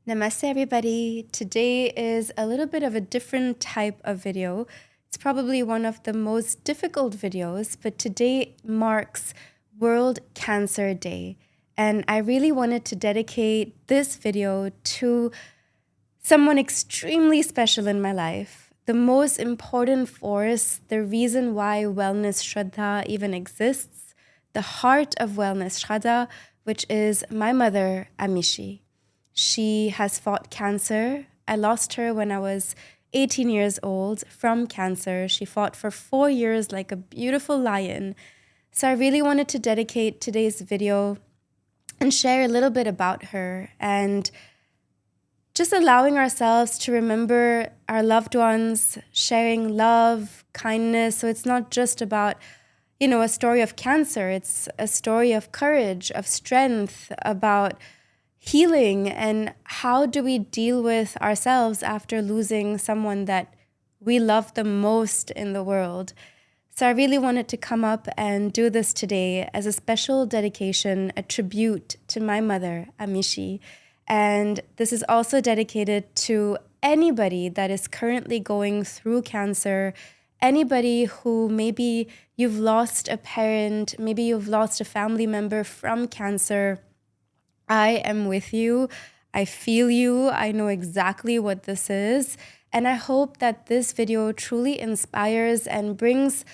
Namaste, everybody. Today is a little bit of a different type of video. It's probably one of the most difficult videos, but today marks World Cancer Day. And I really wanted to dedicate this video to someone extremely special in my life, the most important force, the reason why Wellness Shraddha even exists, the heart of Wellness Shraddha, which is my mother, Amishi. She has fought cancer. I lost her when I was 18 years old from cancer. She fought for 4 years like a beautiful lion. So I really wanted to dedicate today's video and share a little bit about her and just allowing ourselves to remember our loved ones, sharing love, kindness. So it's not just about, a story of cancer. It's a story of courage, of strength, about healing, and how do we deal with ourselves after losing someone that we love the most in the world. So I really wanted to come up and do this today as a special dedication, a tribute to my mother, Amishi. And this is also dedicated to anybody that is currently going through cancer, anybody who maybe you've lost a parent, maybe you've lost a family member from cancer. I am with you. I feel you. I know exactly what this is. And I hope that this video truly inspires and brings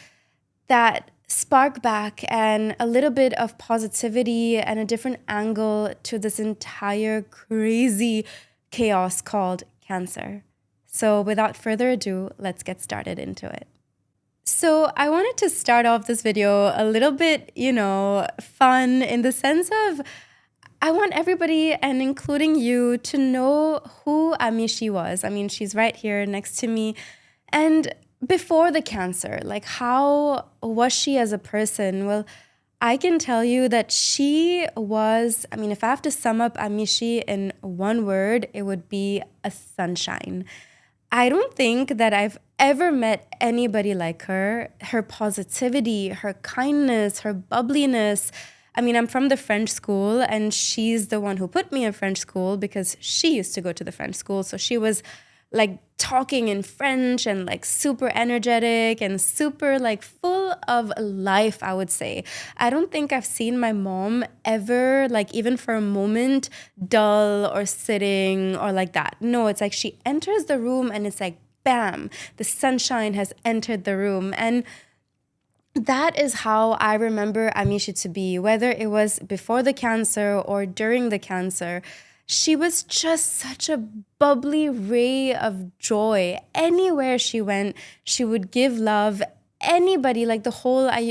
that spark back and a little bit of positivity and a different angle to this entire crazy chaos called cancer. So without further ado, let's get started into it. So I wanted to start off this video a little bit, fun in the sense of I want everybody, and including you, to know who Amishi was. I mean, she's right here next to me. And before the cancer, like, how was she as a person? Well, I can tell you that she was, if I have to sum up Amishi in one word, it would be a sunshine. I don't think that I've ever met anybody like her. Her positivity, her kindness, her bubbliness. I'm from the French school, and she's the one who put me in French school because she used to go to the French school. So she was like talking in French and like super energetic and super like full of life, I would say. I don't think I've seen my mom ever, like even for a moment, dull or sitting or like that. No, it's like she enters the room and it's like, bam, the sunshine has entered the room. And that is how I remember Amishi to be, whether it was before the cancer or during the cancer. She was just such a bubbly ray of joy. Anywhere she went, she would give love. Anybody, like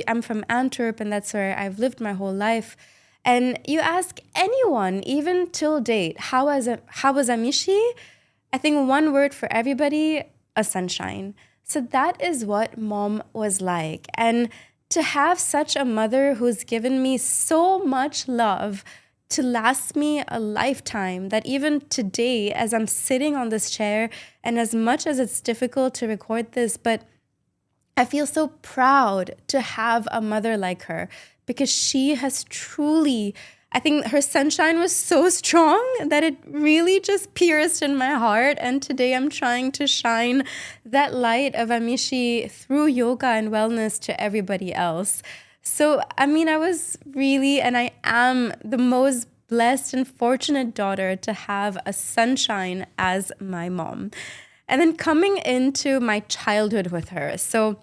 I'm from Antwerp, and that's where I've lived my whole life. And you ask anyone, even till date, how was Amishi? I think one word for everybody, a sunshine. So that is what mom was like. And to have such a mother who's given me so much love to last me a lifetime, that even today, as I'm sitting on this chair, and as much as it's difficult to record this, but I feel so proud to have a mother like her, because she has truly, I think her sunshine was so strong that it really just pierced in my heart. And today I'm trying to shine that light of Amishi through yoga and wellness to everybody else. So, I was really, and I am the most blessed and fortunate daughter to have a sunshine as my mom. And then coming into my childhood with her. So,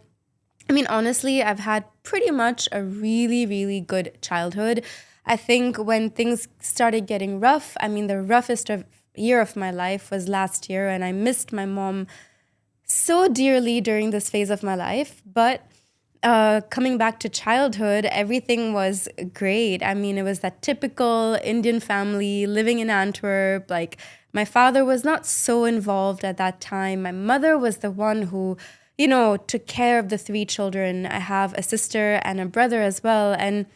honestly, I've had pretty much a really, really good childhood. I think when things started getting rough, the roughest year of my life was last year, and I missed my mom so dearly during this phase of my life. But coming back to childhood, everything was great. It was that typical Indian family living in Antwerp. Like, my father was not so involved at that time. My mother was the one who, took care of the 3 children. I have a sister and a brother as well. And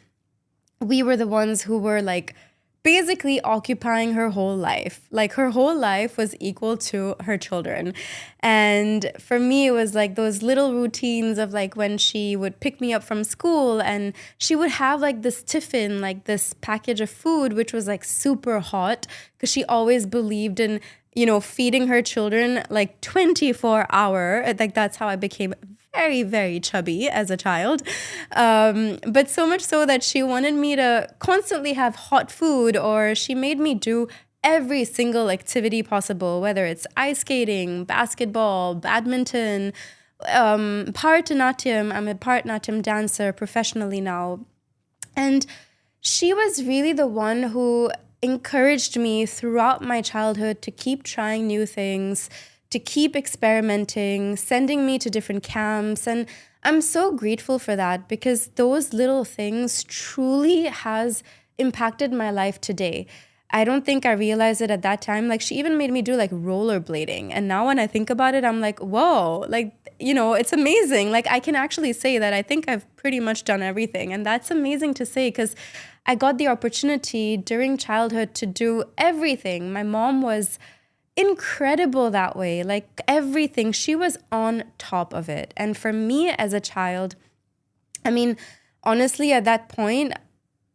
we were the ones who were like basically occupying her whole life. Like her whole life was equal to her children. And for me, it was like those little routines of like when she would pick me up from school and she would have like this tiffin, like this package of food, which was like super hot because she always believed in, feeding her children like 24-hour. Like that's how I became very, very chubby as a child. But so much so that she wanted me to constantly have hot food, or she made me do every single activity possible, whether it's ice skating, basketball, badminton, Bharatanatyam. I'm a Bharatanatyam dancer professionally now. And she was really the one who encouraged me throughout my childhood to keep trying new things, to keep experimenting, sending me to different camps. And I'm so grateful for that because those little things truly has impacted my life today. I don't think I realized it at that time. Like she even made me do like rollerblading. And now when I think about it, I'm like, whoa, like, it's amazing. Like I can actually say that I think I've pretty much done everything. And that's amazing to say because I got the opportunity during childhood to do everything. My mom was incredible that way. Like everything, she was on top of it. And for me as a child, I mean, honestly, at that point,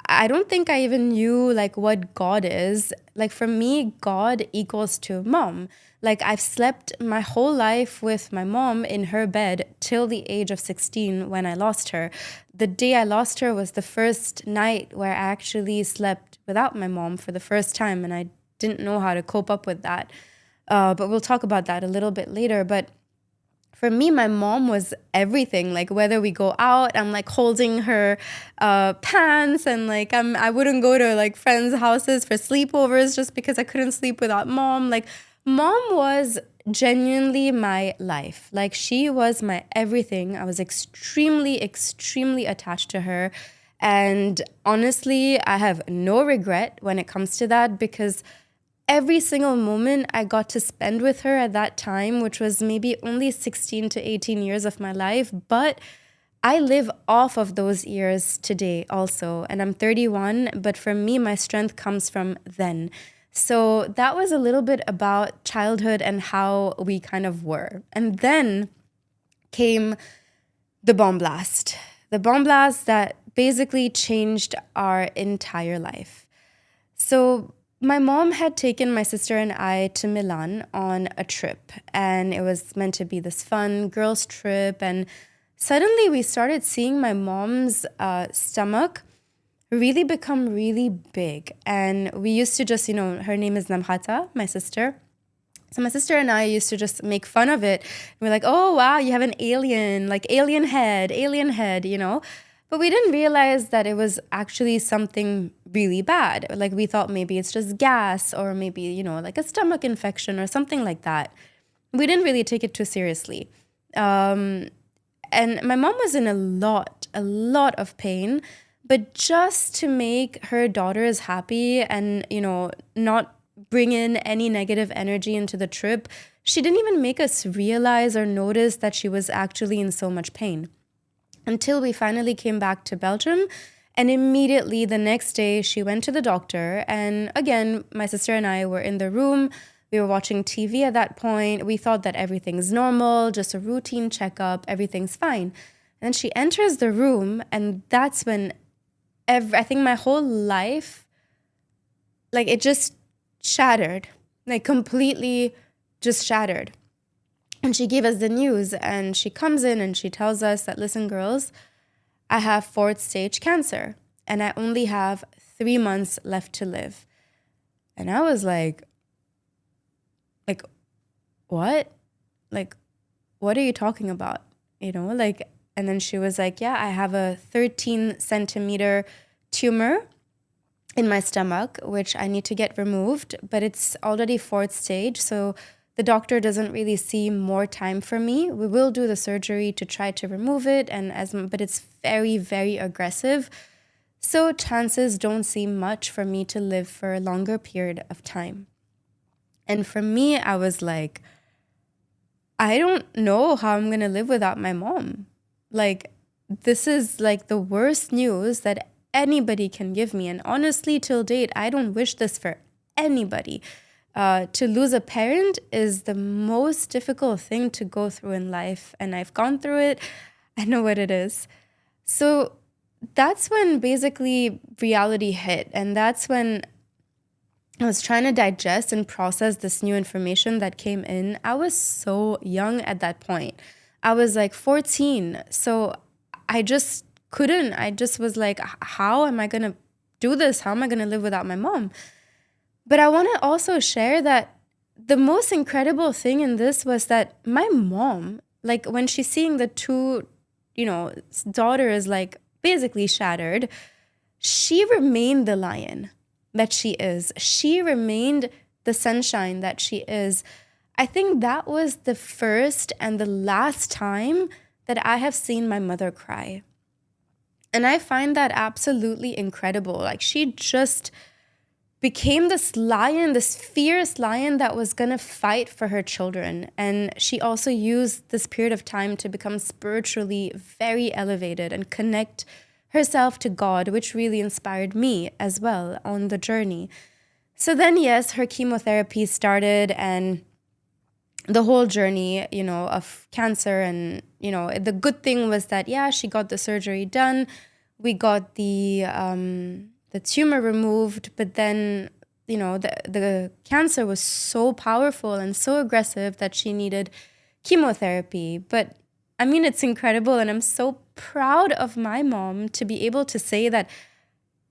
I don't think I even knew like what God is. Like for me, God equals to mom. Like I've slept my whole life with my mom in her bed till the age of 16 when I lost her. The day I lost her was the first night where I actually slept without my mom for the first time, and I didn't know how to cope up with that. But we'll talk about that a little bit later. But for me, my mom was everything. Like whether we go out, I'm like holding her pants, and like I wouldn't go to like friends' houses for sleepovers just because I couldn't sleep without mom. Like mom was genuinely my life. Like she was my everything. I was extremely, extremely attached to her. And honestly, I have no regret when it comes to that because every single moment I got to spend with her at that time, which was maybe only 16 to 18 years of my life, but I live off of those years today also. And I'm 31, but for me, my strength comes from then. So that was a little bit about childhood and how we kind of were. And then came the bomb blast. The bomb blast that basically changed our entire life. So my mom had taken my sister and I to Milan on a trip, and it was meant to be this fun girls' trip. And suddenly we started seeing my mom's stomach really become really big. And we used to just, her name is Namhata, my sister. So my sister and I used to just make fun of it. We're like, oh, wow, you have an alien, like alien head, But we didn't realize that it was actually something really bad. Like we thought maybe it's just gas or maybe, like a stomach infection or something like that. We didn't really take it too seriously. And my mom was in a lot of pain. But just to make her daughters happy and, not bring in any negative energy into the trip, she didn't even make us realize or notice that she was actually in so much pain. Until we finally came back to Belgium. And immediately the next day, she went to the doctor. And again, my sister and I were in the room. We were watching TV at that point. We thought that everything's normal, just a routine checkup, everything's fine. And she enters the room, and that's when I think my whole life, like it just shattered, like completely just shattered. And she gave us the news, and she comes in and she tells us that, listen, girls, I have 4th stage cancer and I only have 3 months left to live. And I was like, what? Like, what are you talking about? And then she was like, yeah, I have a 13 centimeter tumor in my stomach, which I need to get removed, but it's already 4th stage. So the doctor doesn't really see more time for me. We will do the surgery to try to remove it, but it's very, very aggressive. So chances don't seem much for me to live for a longer period of time. And for me, I was like, I don't know how I'm going to live without my mom. Like, this is like the worst news that anybody can give me. And honestly, till date, I don't wish this for anybody. To lose a parent is the most difficult thing to go through in life. And I've gone through it. I know what it is. So that's when basically reality hit. And that's when I was trying to digest and process this new information that came in. I was so young at that point. I was like 14. So I just couldn't. I just was like, how am I going to do this? How am I going to live without my mom? But I want to also share that the most incredible thing in this was that my mom, like when she's seeing the two, daughters like basically shattered, she remained the lion that she is. She remained the sunshine that she is. I think that was the first and the last time that I have seen my mother cry. And I find that absolutely incredible. Like she just became this lion, this fierce lion that was going to fight for her children. And she also used this period of time to become spiritually very elevated and connect herself to God, which really inspired me as well on the journey. So then, yes, her chemotherapy started and the whole journey, of cancer. And, the good thing was that, yeah, she got the surgery done. We got the tumor removed, but then, the cancer was so powerful and so aggressive that she needed chemotherapy. But I mean, it's incredible. And I'm so proud of my mom to be able to say that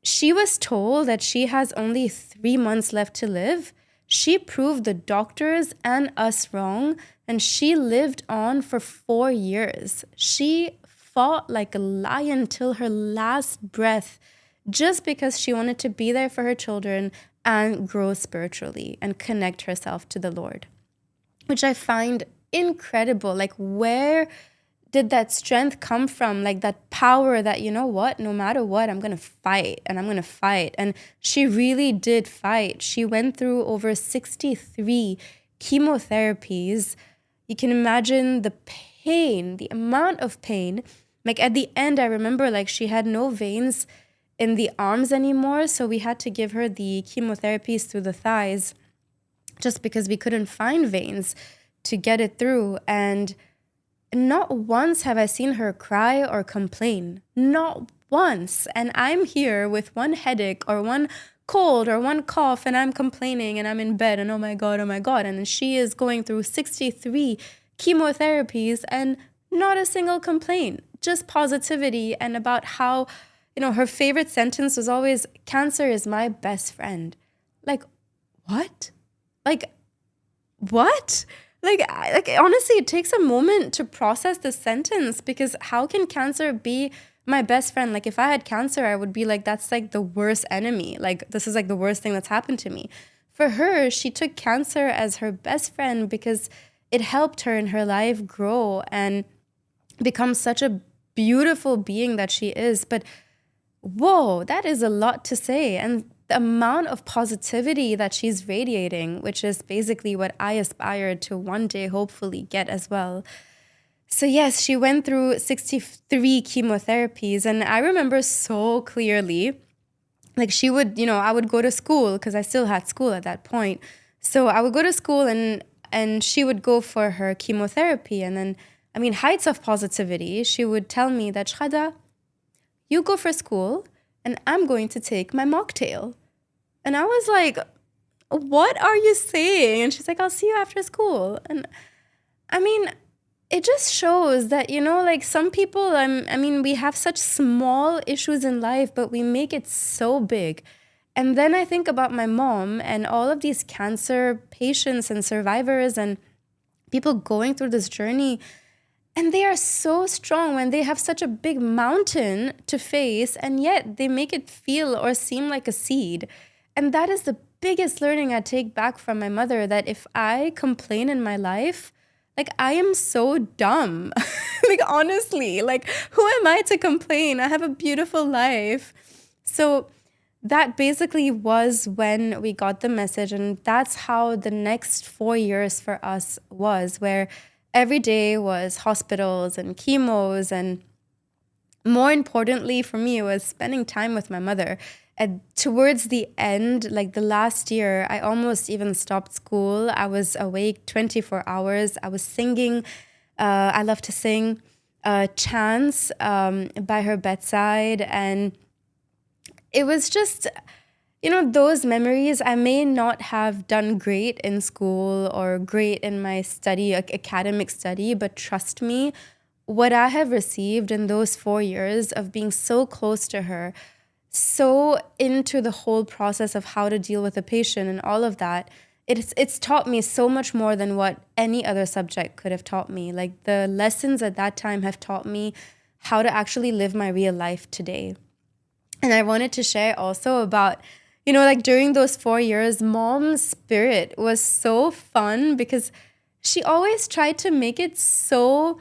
she was told that she has only 3 months left to live. She proved the doctors and us wrong, and she lived on for 4 years. She fought like a lion till her last breath just because she wanted to be there for her children and grow spiritually and connect herself to the Lord, which I find incredible. Like, where did that strength come from? Like that power that, no matter what, I'm going to fight and I'm going to fight. And she really did fight. She went through over 63 chemotherapies. You can imagine the pain, the amount of pain. Like at the end, I remember like she had no veins in the arms anymore. So we had to give her the chemotherapies through the thighs just because we couldn't find veins to get it through. And not once have I seen her cry or complain. Not once. And I'm here with one headache or one cold or one cough and I'm complaining and I'm in bed and oh my God. And she is going through 63 chemotherapies and not a single complaint, just positivity. And about how, her favorite sentence was always, cancer is my best friend. Like, what? Like, what? Like honestly, it takes a moment to process the sentence, because how can cancer be my best friend? Like if I had cancer, I would be like, that's like the worst enemy. Like this is like the worst thing that's happened to me. For her, she took cancer as her best friend because it helped her in her life grow and become such a beautiful being that she is. But whoa, that is a lot to say. And the amount of positivity that she's radiating, which is basically what I aspire to one day hopefully get as well. So yes, she went through 63 chemotherapies. And I remember so clearly, like she would, I would go to school because I still had school at that point. So I would go to school and she would go for her chemotherapy. And then, heights of positivity, she would tell me that, Shada, you go for school and I'm going to take my mocktail. And I was like, what are you saying? And she's like, I'll see you after school. And it just shows that, like some people, we have such small issues in life, but we make it so big. And then I think about my mom and all of these cancer patients and survivors and people going through this journey. And they are so strong when they have such a big mountain to face, and yet they make it feel or seem like a seed. And that is the biggest learning I take back from my mother, that if I complain in my life, like I am so dumb. Like honestly, like who am I to complain? I have a beautiful life. So that basically was when we got the message. And that's how the next 4 years for us was, where every day was hospitals and chemos. And more importantly for me, it was spending time with my mother. And towards the end, like the last year, I almost even stopped school. I was awake 24 hours. I was singing. I love to sing chants by her bedside. And it was just, those memories. I may not have done great in school or great in my study, academic study, but trust me, what I have received in those 4 years of being so close to her, so into the whole process of how to deal with a patient and all of that, it's taught me so much more than what any other subject could have taught me. Like the lessons at that time have taught me how to actually live my real life today. And I wanted to share also about, like during those 4 years, mom's spirit was so fun because she always tried to make it so,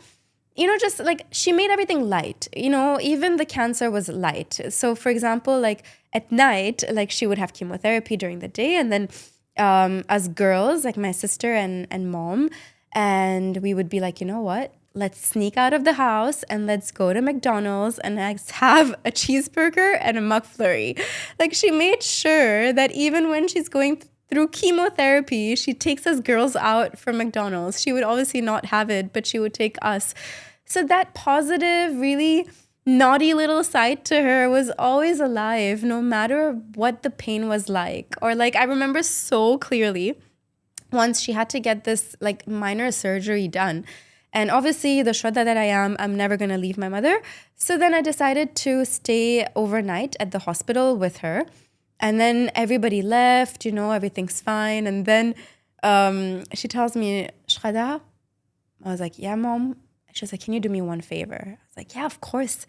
just like she made everything light, even the cancer was light. So for example, like at night, like she would have chemotherapy during the day. And then us girls, like my sister and mom, and we would be like, you know what? Let's sneak out of the house and let's go to McDonald's and let's have a cheeseburger and a McFlurry. Like she made sure that even when she's going through chemotherapy, she takes us girls out for McDonald's. She would obviously not have it, but she would take us. So that positive, really naughty little side to her was always alive, no matter what the pain was like. Or like I remember so clearly once she had to get this like minor surgery done. And obviously, the Shraddha that I am, I'm never going to leave my mother. So then I decided to stay overnight at the hospital with her. And then everybody left, everything's fine. And then she tells me, Shraddha, I was like, yeah, mom. She was like, can you do me one favor? I was like, yeah, of course.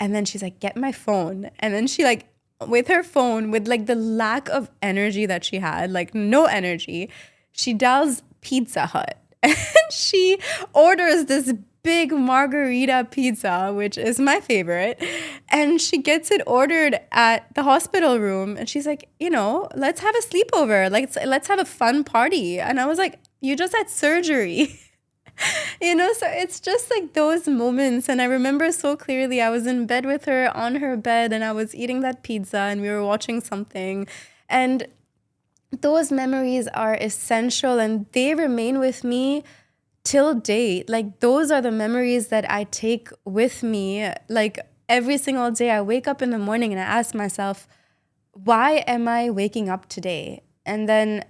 And then she's like, get my phone. And then she like, with her phone, with like the lack of energy that she had, like no energy, she dials Pizza Hut. And she orders this big margarita pizza, which is my favorite. And she gets it ordered at the hospital room. And she's like, let's have a sleepover. Let's have a fun party. And I was like, you just had surgery. So it's just like those moments. And I remember so clearly, I was in bed with her on her bed and I was eating that pizza and we were watching something. And those memories are essential and they remain with me till date. Like those are the memories that I take with me. Like every single day I wake up in the morning and I ask myself, why am I waking up today? And then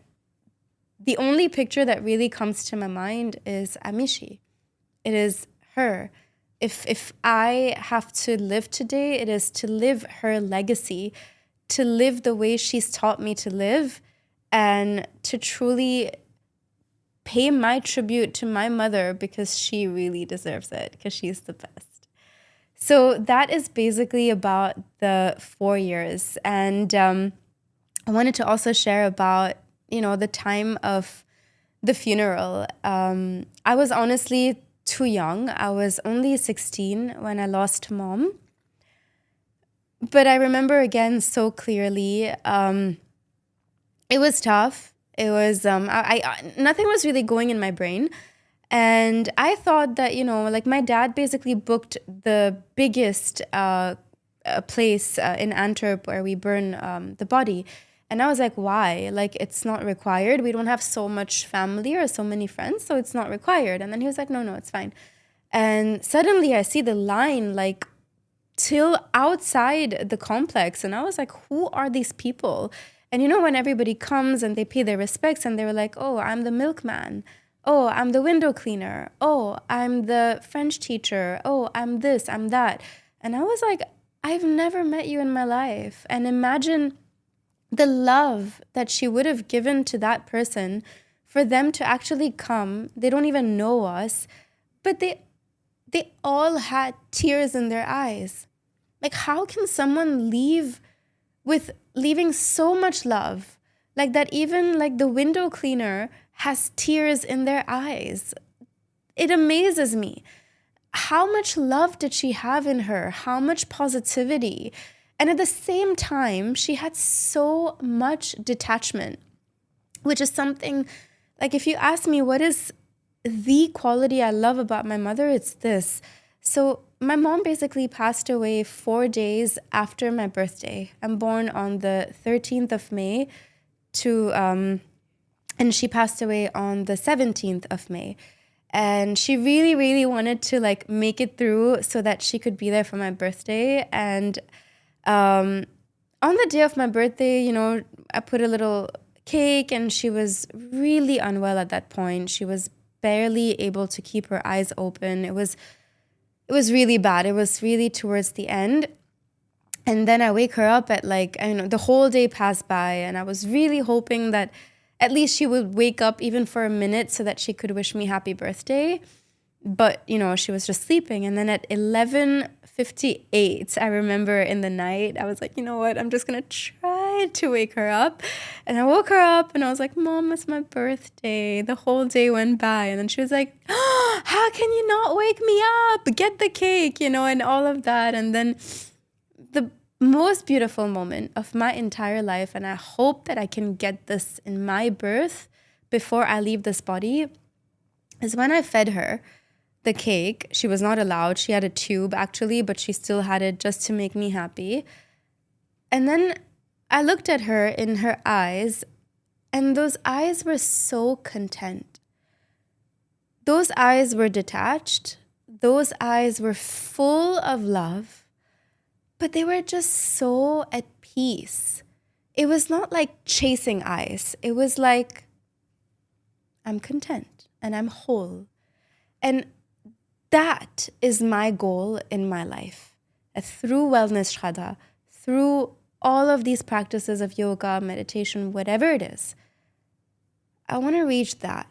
the only picture that really comes to my mind is Amishi. It is her. If I have to live today, it is to live her legacy, to live the way she's taught me to live, and to truly pay my tribute to my mother because she really deserves it, because she's the best. So that is basically about the 4 years. And I wanted to also share about, the time of the funeral. I was honestly too young. I was only 16 when I lost mom. But I remember again so clearly, it was tough. It was, nothing was really going in my brain. And I thought that, like my dad basically booked the biggest place in Antwerp where we burn the body. And I was like, why? Like, it's not required. We don't have so much family or so many friends, so it's not required. And then he was like, no, it's fine. And suddenly I see the line like till outside the complex. And I was like, who are these people? And when everybody comes and they pay their respects and they were like, oh, I'm the milkman. Oh, I'm the window cleaner. Oh, I'm the French teacher. Oh, I'm this, I'm that. And I was like, I've never met you in my life. And imagine the love that she would have given to that person for them to actually come. They don't even know us, but they all had tears in their eyes. Like, how can someone leave with leaving so much love? Like that even like the window cleaner has tears in their eyes. It amazes me. How much love did she have in her? How much positivity? And at the same time, she had so much detachment, which is something, like if you ask me what is the quality I love about my mother, it's this. So my mom basically passed away 4 days after my birthday. I'm born on the 13th of May and she passed away on the 17th of May. And she really, really wanted to like make it through so that she could be there for my birthday. And on the day of my birthday, you know, I put a little cake, and she was really unwell at that point. She was barely able to keep her eyes open. It was really bad. It was really towards the end. And then I wake her up at like, I don't know, the whole day passed by, and I was really hoping that at least she would wake up even for a minute so that she could wish me happy birthday. But, you know, she was just sleeping. And then at 11:58, I remember in the night, I was like, you know what? I'm just going to try to wake her up. And I woke her up and I was like, Mom, it's my birthday. The whole day went by. And then she was like, oh, how can you not wake me up? Get the cake, you know, and all of that. And then the most beautiful moment of my entire life, and I hope that I can get this in my birth before I leave this body, is when I fed her the cake. She was not allowed. She had a tube actually, but she still had it just to make me happy. And then I looked at her in her eyes, and those eyes were so content. Those eyes were detached. Those eyes were full of love, but they were just so at peace. It was not like chasing eyes. It was like, I'm content and I'm whole. And that is my goal in my life. Through Wellness Shraddha, through all of these practices of yoga, meditation, whatever it is, I want to reach that.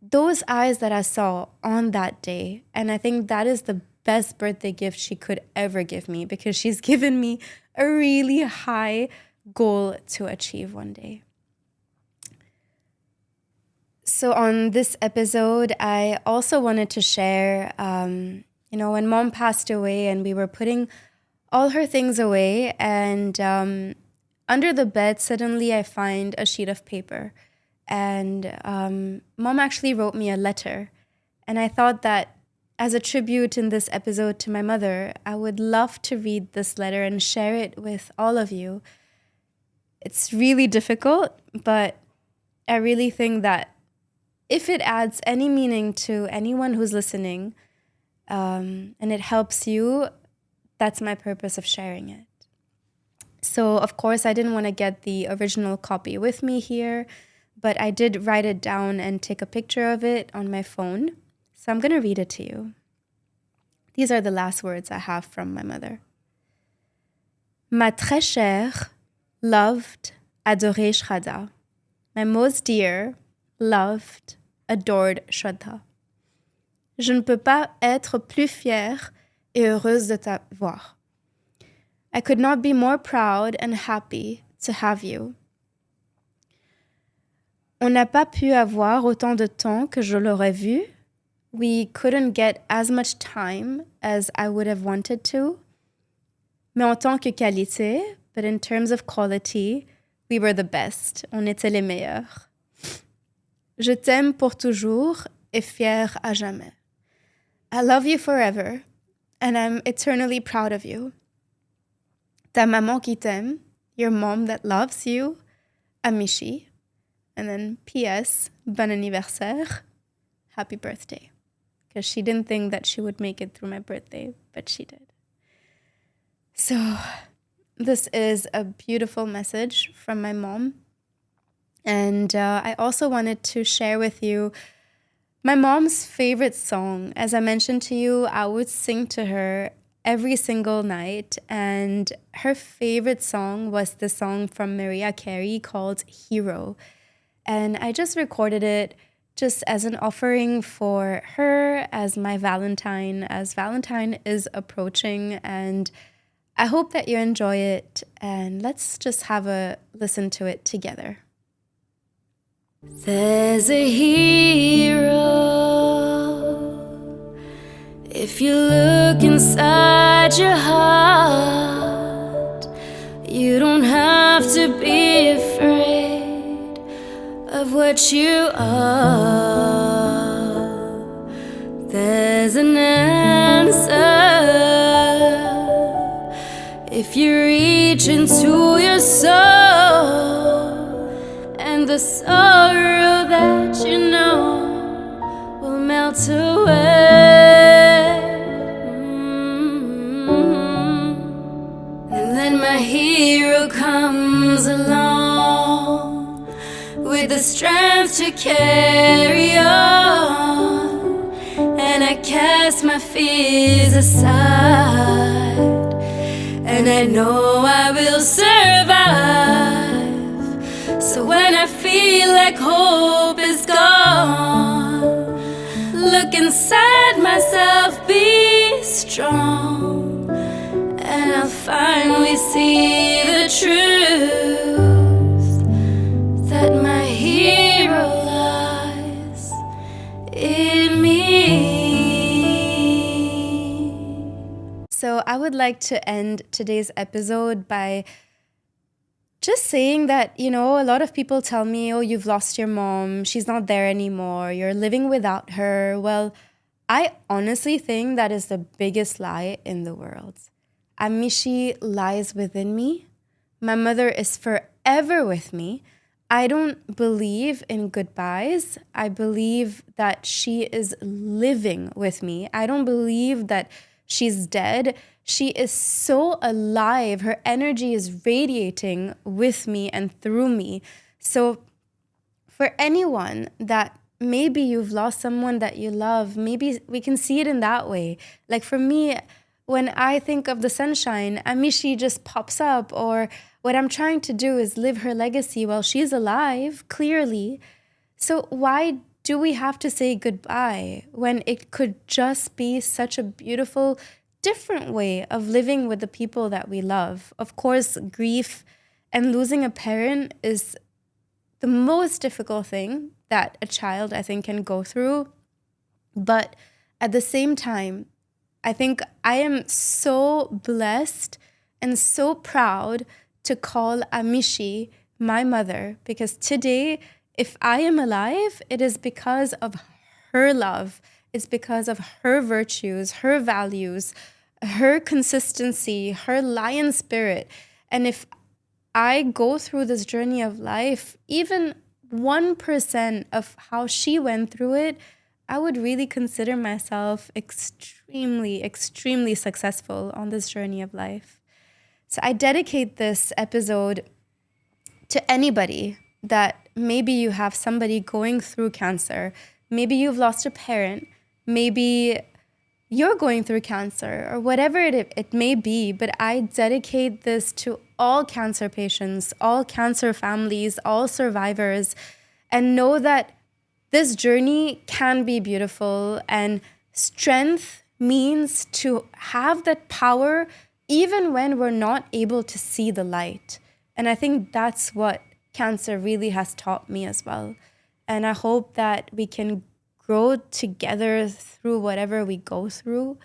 Those eyes that I saw on that day. And I think that is the best birthday gift she could ever give me, because she's given me a really high goal to achieve one day. So on this episode, I also wanted to share, when Mom passed away and we were putting all her things away, and under the bed, suddenly I find a sheet of paper. And Mom actually wrote me a letter. And I thought that as a tribute in this episode to my mother, I would love to read this letter and share it with all of you. It's really difficult, but I really think that if it adds any meaning to anyone who's listening, and it helps you, that's my purpose of sharing it. So, of course, I didn't want to get the original copy with me here, but I did write it down and take a picture of it on my phone. So I'm going to read it to you. These are the last words I have from my mother. Ma très chère, loved, adorée Shraddha. My most dear, loved, adored Shraddha. Je ne peux pas être plus fière et heureuse de t'avoir. I could not be more proud and happy to have you. On n'a pas pu avoir autant de temps que je l'aurais vu. We couldn't get as much time as I would have wanted to. Mais en tant que qualité, but in terms of quality, we were the best. On était les meilleurs. Je t'aime pour toujours et fière à jamais. I love you forever, and I'm eternally proud of you. Ta maman qui t'aime, your mom that loves you, Amishi. And then P.S., bon anniversaire, happy birthday. Because she didn't think that she would make it through my birthday, but she did. So this is a beautiful message from my mom. And I also wanted to share with you my mom's favorite song. As I mentioned to you, I would sing to her every single night. And her favorite song was the song from Mariah Carey called Hero. And I just recorded it just as an offering for her, as my Valentine, as Valentine is approaching. And I hope that you enjoy it. And let's just have a listen to it together. There's a hero. If you look inside your heart, you don't have to be afraid of what you are. There's an answer if you reach into your soul, and the sorrow that you know will melt away. And then my hero comes along with the strength to carry on, and I cast my fears aside, and I know I will survive. So when I feel like hope is gone, look inside myself, be strong, and I'll finally see the truth, that my hero lies in me. So I would like to end today's episode by just saying that, a lot of people tell me, oh, you've lost your mom. She's not there anymore. You're living without her. Well, I honestly think that is the biggest lie in the world. Amishi lies within me. My mother is forever with me. I don't believe in goodbyes. I believe that she is living with me. I don't believe that she's dead. She is so alive. Her energy is radiating with me and through me. So for anyone that maybe you've lost someone that you love, maybe we can see it in that way. Like for me, when I think of the sunshine, Amishi just pops up, or what I'm trying to do is live her legacy while she's alive, clearly. So why do we have to say goodbye when it could just be such a beautiful, different way of living with the people that we love? Of course, grief and losing a parent is the most difficult thing that a child, I think, can go through. But at the same time, I think I am so blessed and so proud to call Amishi my mother, because today, if I am alive, it is because of her love. It's because of her virtues, her values, her consistency, her lion spirit. And if I go through this journey of life, even 1% of how she went through it, I would really consider myself extremely, extremely successful on this journey of life. So I dedicate this episode to anybody that maybe you have somebody going through cancer. Maybe you've lost a parent. Maybe you're going through cancer, or whatever it may be. But I dedicate this to all cancer patients, all cancer families, all survivors, and know that this journey can be beautiful, and strength means to have that power even when we're not able to see the light. And I think that's what cancer really has taught me as well. And I hope that we can grow together through whatever we go through.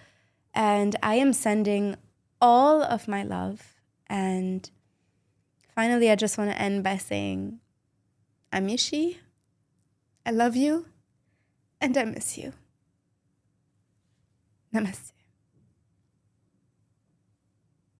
And I am sending all of my love. And finally, I just want to end by saying, Amishi, I love you and I miss you. Namaste.